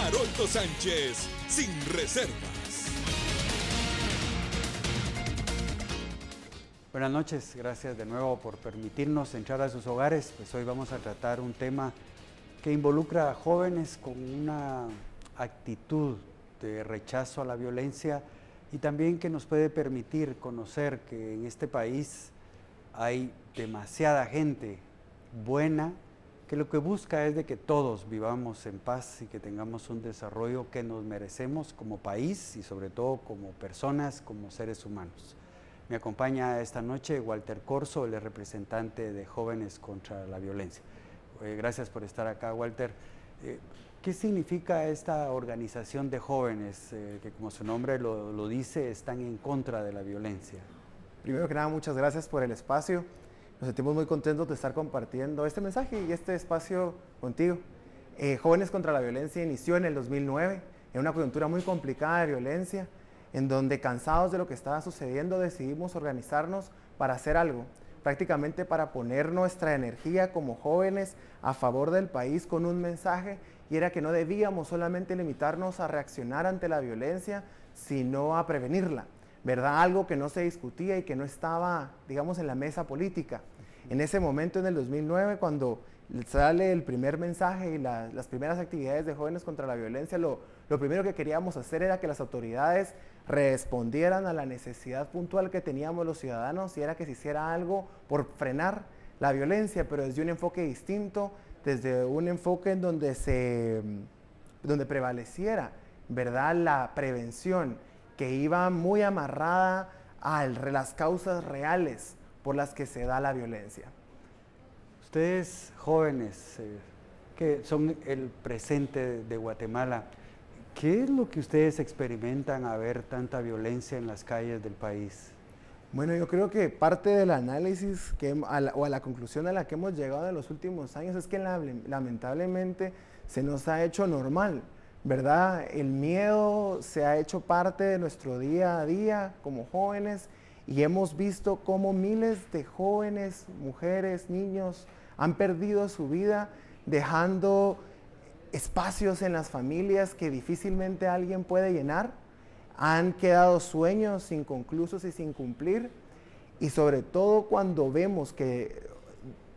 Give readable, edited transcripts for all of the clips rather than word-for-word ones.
Haroldo Sánchez, sin reservas. Buenas noches, gracias de nuevo por permitirnos entrar a sus hogares. Pues hoy vamos a tratar un tema que involucra a jóvenes con una actitud de rechazo a la violencia y también que nos puede permitir conocer que en este país hay demasiada gente buena que lo que busca es de que todos vivamos en paz y que tengamos un desarrollo que nos merecemos como país y sobre todo como personas, como seres humanos. Me acompaña esta noche Walter Corzo, el representante de Jóvenes contra la Violencia. Gracias por estar acá, Walter. ¿Qué significa esta organización de jóvenes que, como su nombre lo dice, están en contra de la violencia? Primero que nada, muchas gracias por el espacio. Nos sentimos muy contentos de estar compartiendo este mensaje y este espacio contigo. Jóvenes contra la Violencia inició en el 2009, en una coyuntura muy complicada de violencia, en donde, cansados de lo que estaba sucediendo, decidimos organizarnos para hacer algo, prácticamente para poner nuestra energía como jóvenes a favor del país con un mensaje, y era que no debíamos solamente limitarnos a reaccionar ante la violencia, sino a prevenirla, ¿verdad? Algo que no se discutía y que no estaba, digamos, en la mesa política. En ese momento, en el 2009, cuando sale el primer mensaje y las primeras actividades de Jóvenes contra la Violencia, lo primero que queríamos hacer era que las autoridades respondieran a la necesidad puntual que teníamos los ciudadanos, y era que se hiciera algo por frenar la violencia, pero desde un enfoque distinto, desde un enfoque en donde prevaleciera, ¿verdad?, la prevención, que iba muy amarrada a las causas reales por las que se da la violencia. Ustedes jóvenes, que son el presente de Guatemala, ¿qué es lo que ustedes experimentan a ver tanta violencia en las calles del país? Bueno, yo creo que parte del análisis o a la conclusión a la que hemos llegado en los últimos años es que lamentablemente se nos ha hecho normal, ¿verdad? El miedo se ha hecho parte de nuestro día a día como jóvenes, y hemos visto cómo miles de jóvenes, mujeres, niños han perdido su vida dejando espacios en las familias que difícilmente alguien puede llenar. Han quedado sueños inconclusos y sin cumplir, y sobre todo cuando vemos que,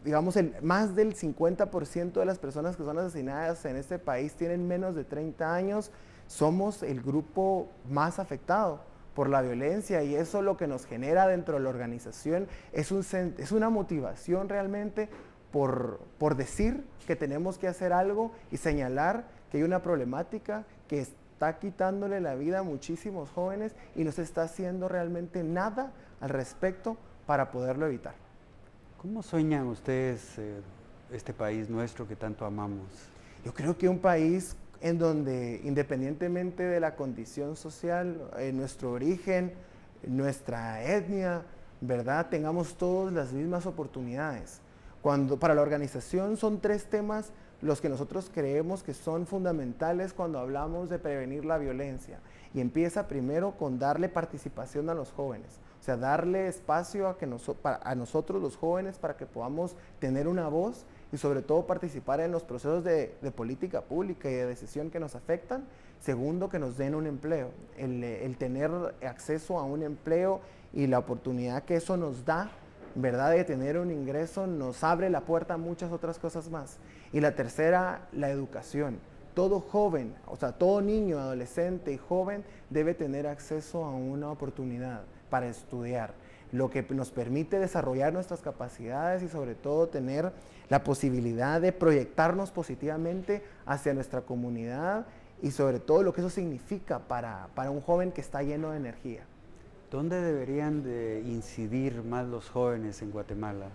digamos, más del 50% de las personas que son asesinadas en este país tienen menos de 30 años, somos el grupo más afectado por la violencia, y eso lo que nos genera dentro de la organización es una motivación realmente por decir que tenemos que hacer algo y señalar que hay una problemática que está quitándole la vida a muchísimos jóvenes y no se está haciendo realmente nada al respecto para poderlo evitar. ¿Cómo sueñan ustedes este país nuestro que tanto amamos? Yo creo que un país en donde, independientemente de la condición social, nuestro origen, nuestra etnia, ¿verdad?, tengamos todos las mismas oportunidades. Para la organización son 3 temas los que nosotros creemos que son fundamentales cuando hablamos de prevenir la violencia. Y empieza primero con darle participación a los jóvenes, o sea, darle espacio a nosotros los jóvenes para que podamos tener una voz y sobre todo participar en los procesos de política pública y de decisión que nos afectan. Segundo, que nos den un empleo, el tener acceso a un empleo y la oportunidad que eso nos da, ¿verdad?, de tener un ingreso, nos abre la puerta a muchas otras cosas más. Y la tercera, la educación. Todo joven, o sea, todo niño, adolescente y joven debe tener acceso a una oportunidad para estudiar, lo que nos permite desarrollar nuestras capacidades y sobre todo tener la posibilidad de proyectarnos positivamente hacia nuestra comunidad y sobre todo lo que eso significa para un joven que está lleno de energía. ¿Dónde deberían de incidir más los jóvenes en Guatemala?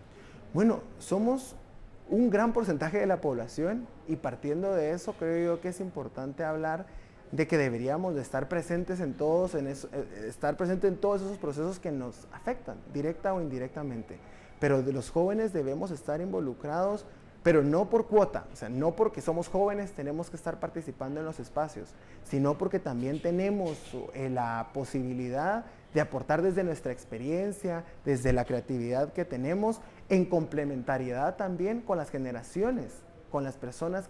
Bueno, somos un gran porcentaje de la población, y partiendo de eso creo yo que es importante hablar de que deberíamos de estar presentes en todos esos procesos que nos afectan, directa o indirectamente. Pero de los jóvenes debemos estar involucrados, pero no por cuota, o sea, no porque somos jóvenes tenemos que estar participando en los espacios, sino porque también tenemos la posibilidad de aportar desde nuestra experiencia, desde la creatividad que tenemos, en complementariedad también con las generaciones, con las personas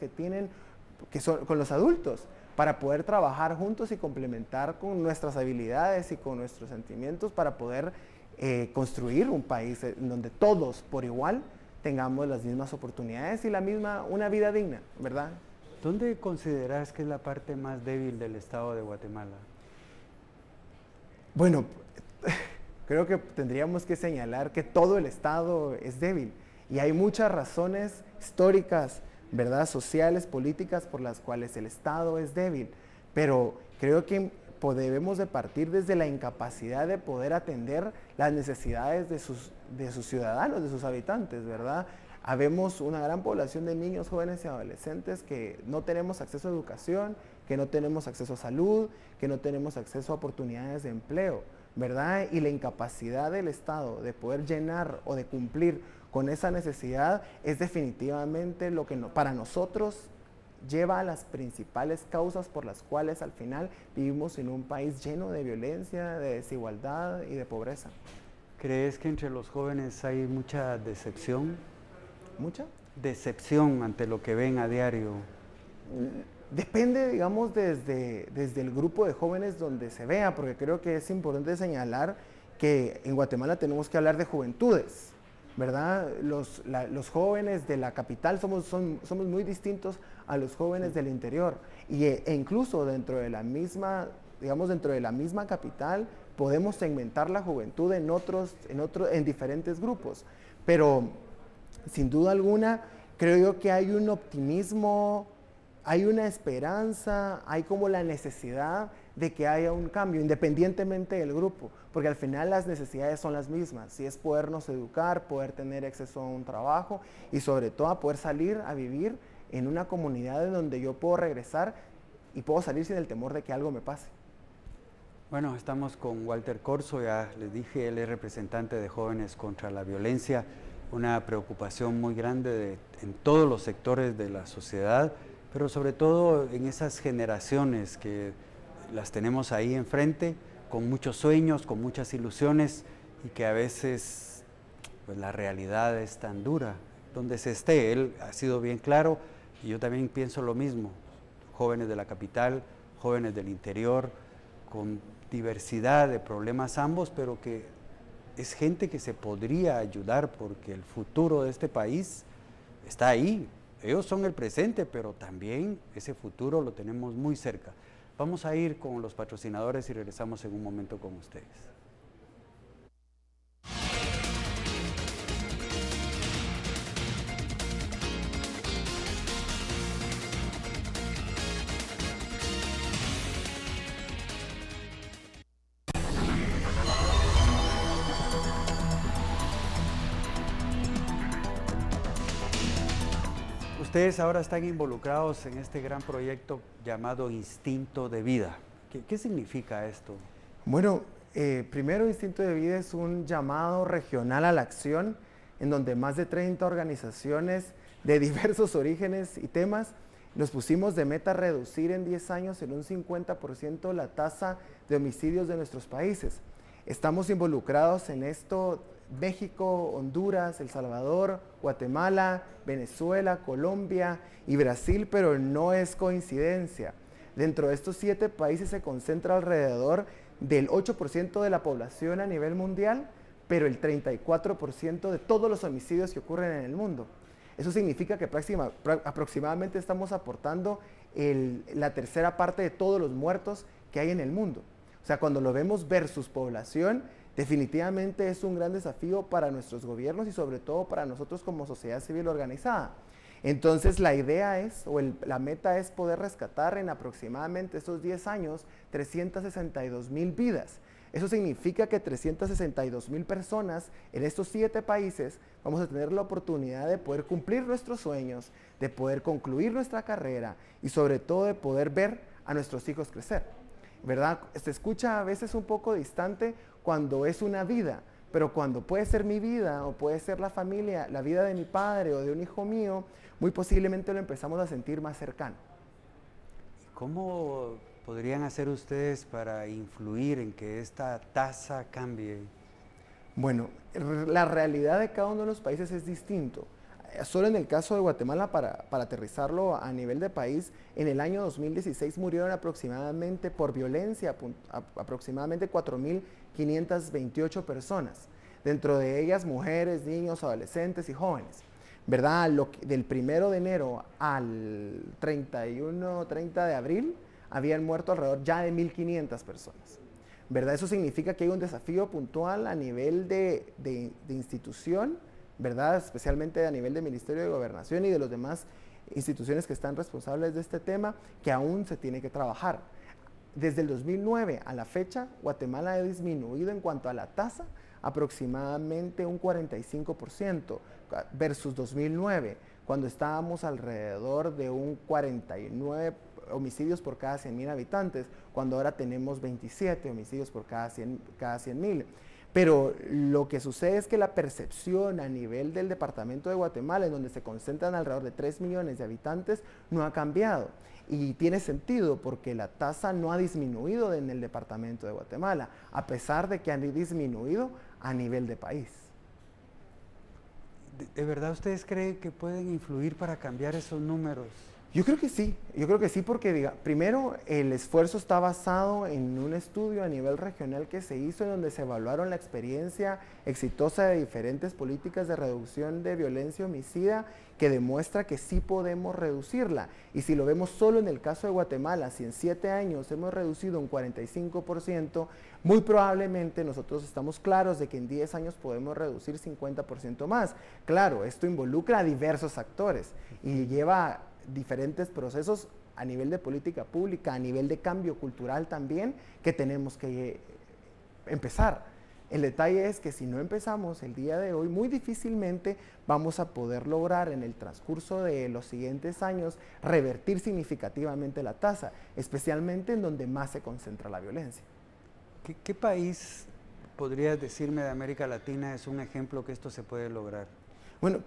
con los adultos, para poder trabajar juntos y complementar con nuestras habilidades y con nuestros sentimientos para poder construir un país en donde todos por igual tengamos las mismas oportunidades y una vida digna, ¿verdad? ¿Dónde consideras que es la parte más débil del Estado de Guatemala? Bueno, creo que tendríamos que señalar que todo el Estado es débil y hay muchas razones históricas, ¿verdad? Sociales, políticas por las cuales el Estado es débil, pero creo que debemos de partir desde la incapacidad de poder atender las necesidades de sus ciudadanos, de sus habitantes, ¿verdad? Habemos una gran población de niños, jóvenes y adolescentes que no tenemos acceso a educación, que no tenemos acceso a salud, que no tenemos acceso a oportunidades de empleo, ¿verdad? Y la incapacidad del Estado de poder llenar o de cumplir con esa necesidad es definitivamente lo que para nosotros lleva a las principales causas por las cuales al final vivimos en un país lleno de violencia, de desigualdad y de pobreza. ¿Crees que entre los jóvenes hay mucha decepción? ¿Mucha? Decepción ante lo que ven a diario. Depende, digamos, desde el grupo de jóvenes donde se vea, porque creo que es importante señalar que en Guatemala tenemos que hablar de juventudes, ¿verdad? Los jóvenes de la capital somos muy distintos a los jóvenes del interior e incluso dentro de la misma, digamos, dentro de la misma capital podemos segmentar la juventud en diferentes grupos, pero sin duda alguna creo yo que hay un optimismo, hay una esperanza, hay como la necesidad de que haya un cambio, independientemente del grupo, porque al final las necesidades son las mismas, si es podernos educar, poder tener acceso a un trabajo y sobre todo a poder salir a vivir en una comunidad en donde yo puedo regresar y puedo salir sin el temor de que algo me pase. Bueno, estamos con Walter Corzo, ya les dije, él es representante de Jóvenes contra la Violencia, una preocupación muy grande en todos los sectores de la sociedad, pero sobre todo en esas generaciones que las tenemos ahí enfrente, con muchos sueños, con muchas ilusiones y que a veces pues, la realidad es tan dura. Donde se esté, él ha sido bien claro y yo también pienso lo mismo, jóvenes de la capital, jóvenes del interior, con diversidad de problemas ambos, pero que es gente que se podría ayudar porque el futuro de este país está ahí. Ellos son el presente, pero también ese futuro lo tenemos muy cerca. Vamos a ir con los patrocinadores y regresamos en un momento con ustedes. Ustedes ahora están involucrados en este gran proyecto llamado Instinto de Vida. ¿Qué significa esto? Bueno, primero Instinto de Vida es un llamado regional a la acción en donde más de 30 organizaciones de diversos orígenes y temas nos pusimos de meta reducir en 10 años en un 50% la tasa de homicidios de nuestros países. Estamos involucrados en esto México, Honduras, El Salvador, Guatemala, Venezuela, Colombia y Brasil, pero no es coincidencia. Dentro de estos 7 países se concentra alrededor del 8% de la población a nivel mundial, pero el 34% de todos los homicidios que ocurren en el mundo. Eso significa que aproximadamente estamos aportando la tercera parte de todos los muertos que hay en el mundo. O sea, cuando lo vemos versus población, definitivamente es un gran desafío para nuestros gobiernos y sobre todo para nosotros como sociedad civil organizada. Entonces la idea es, la meta es poder rescatar en aproximadamente estos 10 años 362,000 vidas. Eso significa que 362,000 personas en estos 7 países vamos a tener la oportunidad de poder cumplir nuestros sueños, de poder concluir nuestra carrera y sobre todo de poder ver a nuestros hijos crecer, ¿verdad? Se escucha a veces un poco distante cuando es una vida, pero cuando puede ser mi vida o puede ser la familia, la vida de mi padre o de un hijo mío, muy posiblemente lo empezamos a sentir más cercano. ¿Cómo podrían hacer ustedes para influir en que esta tasa cambie? Bueno, la realidad de cada uno de los países es distinto. solo en el caso de Guatemala, para aterrizarlo a nivel de país, en el año 2016 murieron aproximadamente por violencia, aproximadamente 4.528 personas, dentro de ellas mujeres, niños, adolescentes y jóvenes. ¿Verdad? Del 1 de enero al 30 de abril habían muerto alrededor ya de 1.500 personas. ¿Verdad? Eso significa que hay un desafío puntual a nivel de institución, ¿verdad? Especialmente a nivel del Ministerio de Gobernación y de las demás instituciones que están responsables de este tema, que aún se tiene que trabajar. Desde el 2009 a la fecha, Guatemala ha disminuido en cuanto a la tasa aproximadamente un 45% versus 2009, cuando estábamos alrededor de un 49 homicidios por cada 100.000 habitantes, cuando ahora tenemos 27 homicidios por cada 100.000. Pero lo que sucede es que la percepción a nivel del departamento de Guatemala, en donde se concentran alrededor de 3 millones de habitantes, no ha cambiado. Y tiene sentido porque la tasa no ha disminuido en el departamento de Guatemala, a pesar de que han disminuido a nivel de país. ¿De verdad ustedes creen que pueden influir para cambiar esos números? Yo creo que sí porque primero el esfuerzo está basado en un estudio a nivel regional que se hizo en donde se evaluaron la experiencia exitosa de diferentes políticas de reducción de violencia homicida que demuestra que sí podemos reducirla. Y si lo vemos solo en el caso de Guatemala, si en 7 años hemos reducido un 45%, muy probablemente nosotros estamos claros de que en 10 años podemos reducir 50% más. Claro, esto involucra a diversos actores y lleva diferentes procesos a nivel de política pública, a nivel de cambio cultural también, que tenemos que empezar. El detalle es que si no empezamos el día de hoy, muy difícilmente vamos a poder lograr en el transcurso de los siguientes años revertir significativamente la tasa, especialmente en donde más se concentra la violencia. ¿Qué país, podrías decirme, de América Latina es un ejemplo que esto se puede lograr? Bueno,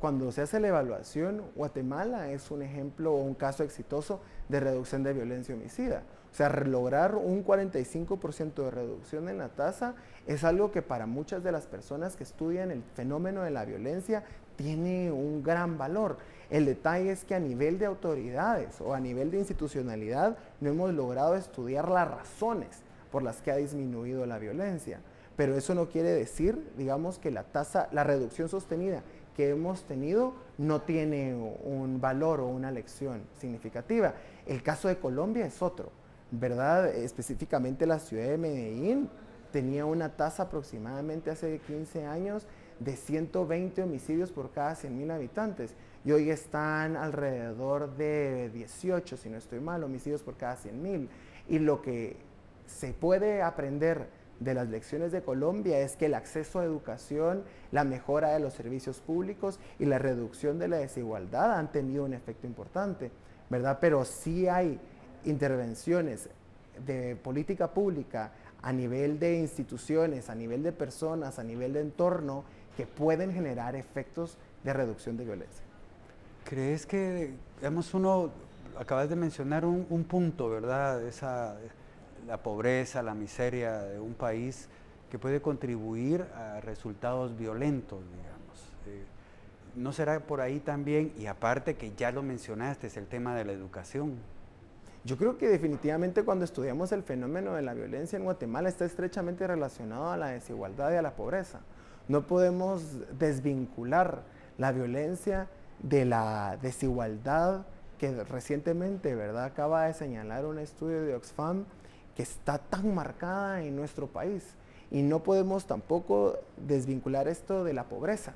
cuando se hace la evaluación, Guatemala es un ejemplo o un caso exitoso de reducción de violencia homicida. O sea, lograr un 45% de reducción en la tasa es algo que para muchas de las personas que estudian el fenómeno de la violencia tiene un gran valor. El detalle es que a nivel de autoridades o a nivel de institucionalidad no hemos logrado estudiar las razones por las que ha disminuido la violencia. Pero eso no quiere decir, digamos, que la reducción sostenida que hemos tenido no tiene un valor o una lección significativa. El caso de Colombia es otro, ¿verdad? Específicamente la ciudad de Medellín tenía una tasa aproximadamente hace 15 años de 120 homicidios por cada 100.000 habitantes y hoy están alrededor de 18, si no estoy mal, homicidios por cada 100.000. Y lo que se puede aprender de las lecciones de Colombia es que el acceso a educación, la mejora de los servicios públicos y la reducción de la desigualdad han tenido un efecto importante, ¿verdad? Pero sí hay intervenciones de política pública a nivel de instituciones, a nivel de personas, a nivel de entorno, que pueden generar efectos de reducción de violencia. ¿Crees que, digamos, acabas de mencionar un punto, ¿verdad? La pobreza, la miseria de un país que puede contribuir a resultados violentos, digamos. ¿No será por ahí también, y aparte que ya lo mencionaste, es el tema de la educación? Yo creo que definitivamente cuando estudiamos el fenómeno de la violencia en Guatemala está estrechamente relacionado a la desigualdad y a la pobreza. No podemos desvincular la violencia de la desigualdad que recientemente, ¿verdad?, acaba de señalar un estudio de Oxfam que está tan marcada en nuestro país. Y no podemos tampoco desvincular esto de la pobreza,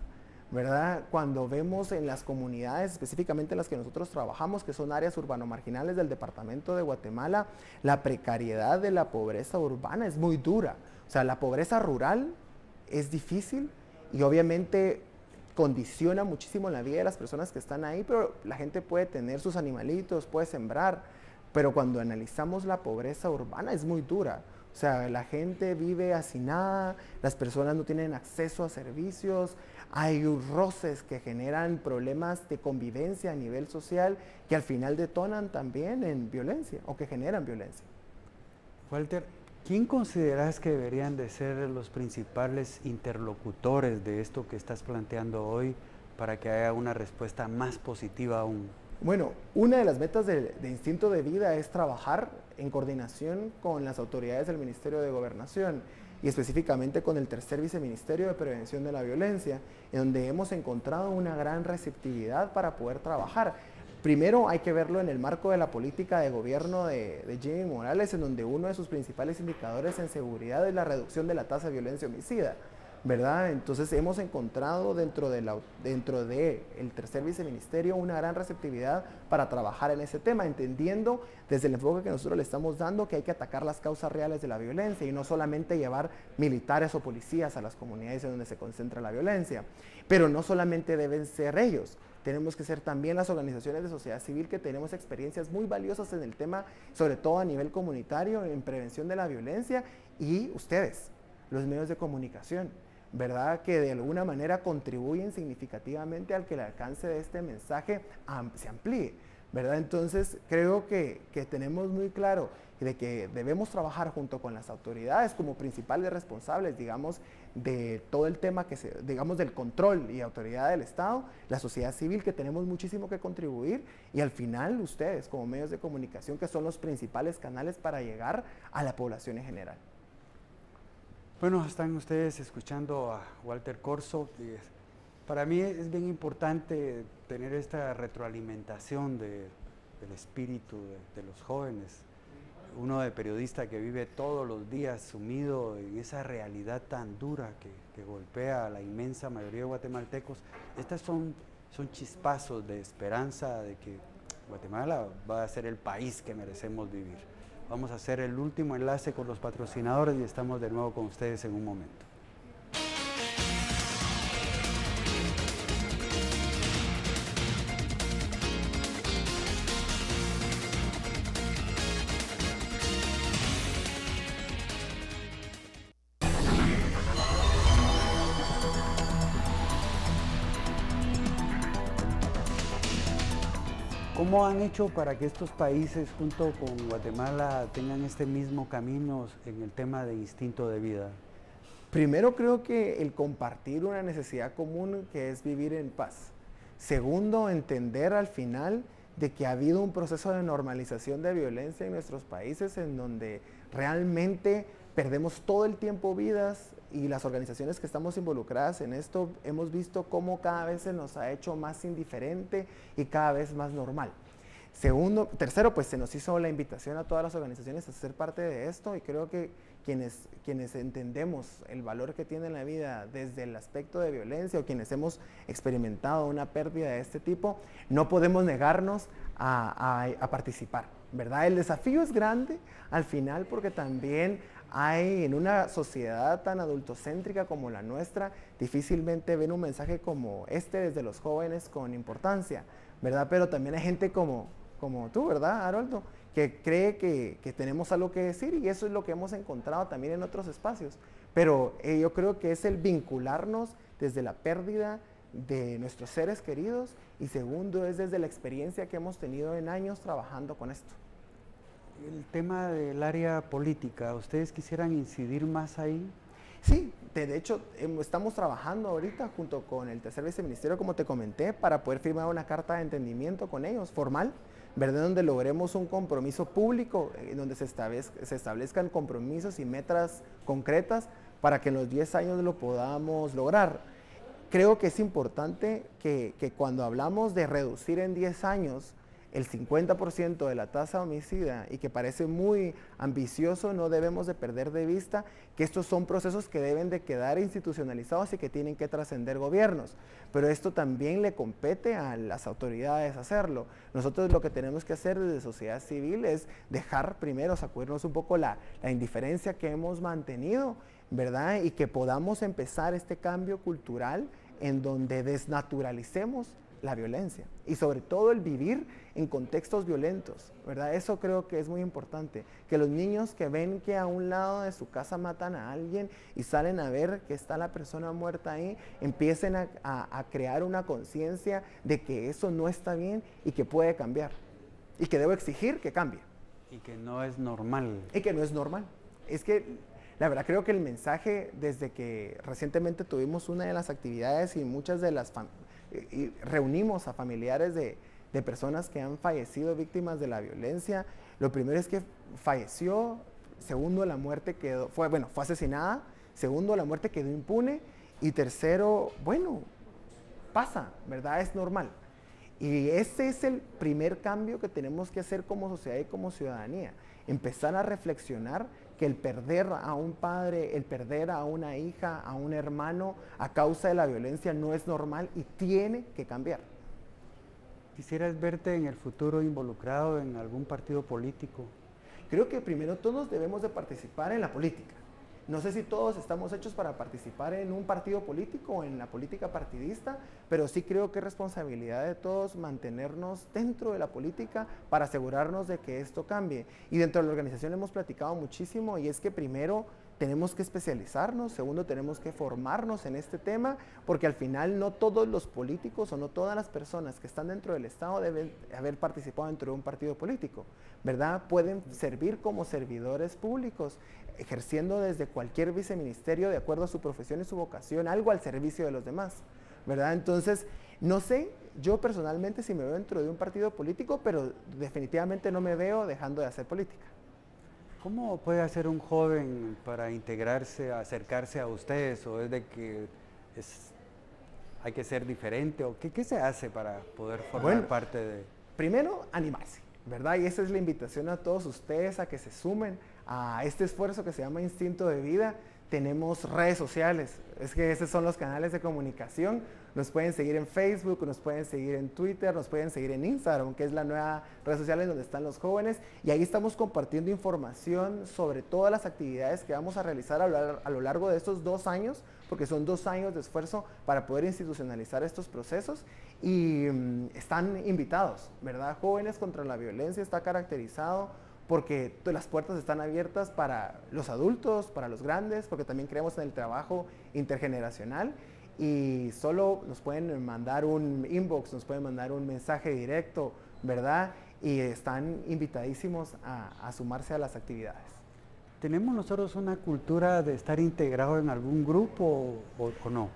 ¿verdad? Cuando vemos en las comunidades, específicamente en las que nosotros trabajamos, que son áreas urbano-marginales del departamento de Guatemala, la precariedad de la pobreza urbana es muy dura. O sea, la pobreza rural es difícil y obviamente condiciona muchísimo la vida de las personas que están ahí, pero la gente puede tener sus animalitos, puede sembrar. Pero cuando analizamos la pobreza urbana es muy dura. O sea, la gente vive hacinada, las personas no tienen acceso a servicios, hay roces que generan problemas de convivencia a nivel social que al final detonan también en violencia o que generan violencia. Walter, ¿quién consideras que deberían de ser los principales interlocutores de esto que estás planteando hoy para que haya una respuesta más positiva aún? Bueno, una de las metas de Instinto de Vida es trabajar en coordinación con las autoridades del Ministerio de Gobernación y específicamente con el tercer viceministerio de Prevención de la Violencia, en donde hemos encontrado una gran receptividad para poder trabajar. Primero hay que verlo en el marco de la política de gobierno de Jimmy Morales, en donde uno de sus principales indicadores en seguridad es la reducción de la tasa de violencia homicida, ¿verdad? Entonces hemos encontrado dentro del tercer viceministerio una gran receptividad para trabajar en ese tema, entendiendo desde el enfoque que nosotros le estamos dando que hay que atacar las causas reales de la violencia y no solamente llevar militares o policías a las comunidades en donde se concentra la violencia. Pero no solamente deben ser ellos, tenemos que ser también las organizaciones de sociedad civil que tenemos experiencias muy valiosas en el tema, sobre todo a nivel comunitario, en prevención de la violencia, y ustedes, los medios de comunicación, ¿verdad? Que de alguna manera contribuyen significativamente al que el alcance de este mensaje se amplíe, ¿verdad? Entonces creo que tenemos muy claro de que debemos trabajar junto con las autoridades como principales responsables, digamos, de todo el tema digamos, del control y autoridad del Estado, la sociedad civil, que tenemos muchísimo que contribuir, y al final ustedes como medios de comunicación, que son los principales canales para llegar a la población en general. Bueno, están ustedes escuchando a Walter Corzo. Para mí es bien importante tener esta retroalimentación del espíritu de los jóvenes. Uno de periodista que vive todos los días sumido en esa realidad tan dura que golpea a la inmensa mayoría de guatemaltecos. Estas son chispazos de esperanza de que Guatemala va a ser el país que merecemos vivir. Vamos a hacer el último enlace con los patrocinadores y estamos de nuevo con ustedes en un momento. ¿Cómo han hecho para que estos países junto con Guatemala tengan este mismo camino en el tema de instinto de vida? Primero, creo que el compartir una necesidad común, que es vivir en paz. Segundo, entender al final de que ha habido un proceso de normalización de violencia en nuestros países en donde realmente perdemos todo el tiempo vidas, y las organizaciones que estamos involucradas en esto hemos visto cómo cada vez se nos ha hecho más indiferente y cada vez más normal. Tercero, pues se nos hizo la invitación a todas las organizaciones a ser parte de esto, y creo que quienes entendemos el valor que tiene la vida desde el aspecto de violencia, o quienes hemos experimentado una pérdida de este tipo, no podemos negarnos a participar, ¿verdad? El desafío es grande al final, porque también hay en una sociedad tan adultocéntrica como la nuestra, difícilmente ven un mensaje como este desde los jóvenes con importancia, ¿verdad? Pero también hay gente como tú, ¿verdad, Haroldo? Que cree que tenemos algo que decir, y eso es lo que hemos encontrado también en otros espacios. Pero yo creo que es el vincularnos desde la pérdida de nuestros seres queridos, y segundo es desde la experiencia que hemos tenido en años trabajando con esto. El tema del área política, ¿ustedes quisieran incidir más ahí? Sí, de hecho estamos trabajando ahorita junto con el tercer viceministerio, como te comenté, para poder firmar una carta de entendimiento con ellos, formal, ¿verdad? Donde logremos un compromiso público, donde se establezcan compromisos y metas concretas para que en los 10 años lo podamos lograr. Creo que es importante que cuando hablamos de reducir en 10 años el 50% de la tasa homicida, y que parece muy ambicioso, no debemos de perder de vista que estos son procesos que deben de quedar institucionalizados y que tienen que trascender gobiernos, pero esto también le compete a las autoridades hacerlo. Nosotros lo que tenemos que hacer desde sociedad civil es dejar primero, sacudirnos un poco la indiferencia que hemos mantenido, ¿verdad? Y que podamos empezar este cambio cultural en donde desnaturalicemos la violencia y sobre todo el vivir en contextos violentos, ¿verdad? Eso creo que es muy importante, que los niños que ven que a un lado de su casa matan a alguien y salen a ver que está la persona muerta ahí, empiecen a crear una conciencia de que eso no está bien y que puede cambiar, y que debo exigir que cambie. Y que no es normal. Y que no es normal. Es que la verdad creo que el mensaje, desde que recientemente tuvimos una de las actividades y muchas de las y reunimos a familiares de personas que han fallecido víctimas de la violencia. Lo primero es que falleció, segundo, la muerte fue asesinada, segundo, la muerte quedó impune, y tercero, bueno, pasa, ¿verdad? Es normal. Y ese es el primer cambio que tenemos que hacer como sociedad y como ciudadanía. Empezar a reflexionar que el perder a un padre, el perder a una hija, a un hermano a causa de la violencia no es normal y tiene que cambiar. ¿Quisieras verte en el futuro involucrado en algún partido político? Creo que primero todos debemos de participar en la política. No sé si todos estamos hechos para participar en un partido político o en la política partidista, pero sí creo que es responsabilidad de todos mantenernos dentro de la política para asegurarnos de que esto cambie. Y dentro de la organización hemos platicado muchísimo, y es que primero tenemos que especializarnos, segundo tenemos que formarnos en este tema, porque al final no todos los políticos o no todas las personas que están dentro del Estado deben haber participado dentro de un partido político, ¿verdad? Pueden servir como servidores públicos, ejerciendo desde cualquier viceministerio de acuerdo a su profesión y su vocación, algo al servicio de los demás, ¿verdad? Entonces, no sé, yo personalmente si me veo dentro de un partido político, pero definitivamente no me veo dejando de hacer política. ¿Cómo puede hacer un joven para integrarse, acercarse a ustedes? ¿O es de que hay que ser diferente? ¿O qué se hace para poder formar parte de...? Primero, animarse, ¿verdad? Y esa es la invitación a todos ustedes a que se sumen a este esfuerzo que se llama Instinto de Vida. Tenemos redes sociales, es que esos son los canales de comunicación. Nos pueden seguir en Facebook, nos pueden seguir en Twitter, nos pueden seguir en Instagram, que es la nueva red social en donde están los jóvenes, y ahí estamos compartiendo información sobre todas las actividades que vamos a realizar a lo largo de estos 2 años, porque son 2 años de esfuerzo para poder institucionalizar estos procesos, y están invitados, ¿verdad? Jóvenes contra la Violencia está caracterizado porque las puertas están abiertas para los adultos, para los grandes, porque también creemos en el trabajo intergeneracional, y solo nos pueden mandar un inbox, nos pueden mandar un mensaje directo, ¿verdad? Y están invitadísimos a sumarse a las actividades. ¿Tenemos nosotros una cultura de estar integrado en algún grupo o no?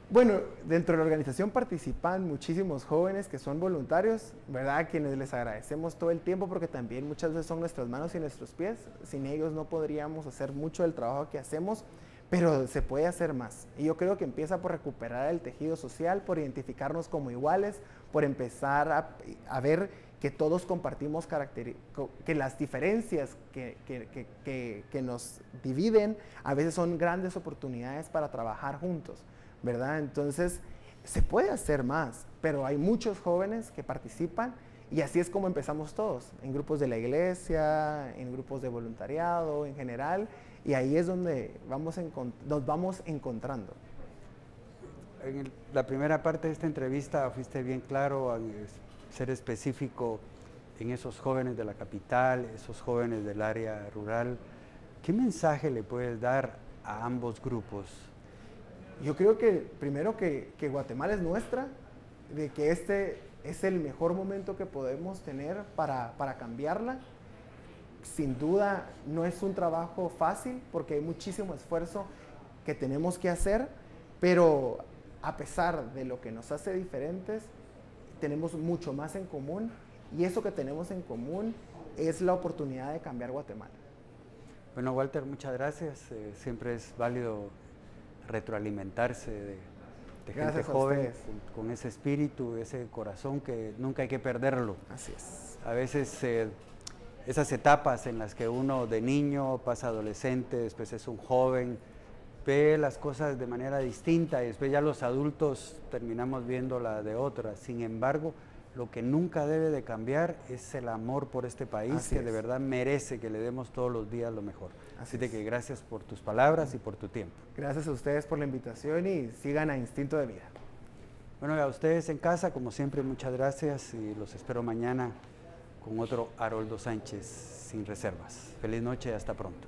Bueno, dentro de la organización participan muchísimos jóvenes que son voluntarios, ¿verdad? A quienes les agradecemos todo el tiempo, porque también muchas veces son nuestras manos y nuestros pies. Sin ellos no podríamos hacer mucho del trabajo que hacemos, pero se puede hacer más. Y yo creo que empieza por recuperar el tejido social, por identificarnos como iguales, por empezar a ver que todos compartimos que las diferencias que nos dividen a veces son grandes oportunidades para trabajar juntos, ¿verdad? Entonces, se puede hacer más, pero hay muchos jóvenes que participan, y así es como empezamos todos, en grupos de la iglesia, en grupos de voluntariado, en general, y ahí es donde nos vamos encontrando. En la primera parte de esta entrevista fuiste bien claro al ser específico en esos jóvenes de la capital, esos jóvenes del área rural. ¿Qué mensaje le puedes dar a ambos grupos? Yo creo que primero que Guatemala es nuestra, de que este es el mejor momento que podemos tener para cambiarla. Sin duda no es un trabajo fácil porque hay muchísimo esfuerzo que tenemos que hacer, pero a pesar de lo que nos hace diferentes, tenemos mucho más en común, y eso que tenemos en común es la oportunidad de cambiar Guatemala. Bueno, Walter, muchas gracias. Siempre es válido retroalimentarse de gente joven con ese espíritu, ese corazón que nunca hay que perderlo. Así es. A veces esas etapas en las que uno de niño pasa adolescente, después es un joven, ve las cosas de manera distinta, y después ya los adultos terminamos viéndola de otra. Sin embargo, lo que nunca debe de cambiar es el amor por este país, que de verdad merece que le demos todos los días lo mejor. Así de que gracias por tus palabras y por tu tiempo. Gracias a ustedes por la invitación, y sigan a Instinto de Vida. Bueno, a ustedes en casa, como siempre, muchas gracias, y los espero mañana con otro Haroldo Sánchez Sin Reservas. Feliz noche y hasta pronto.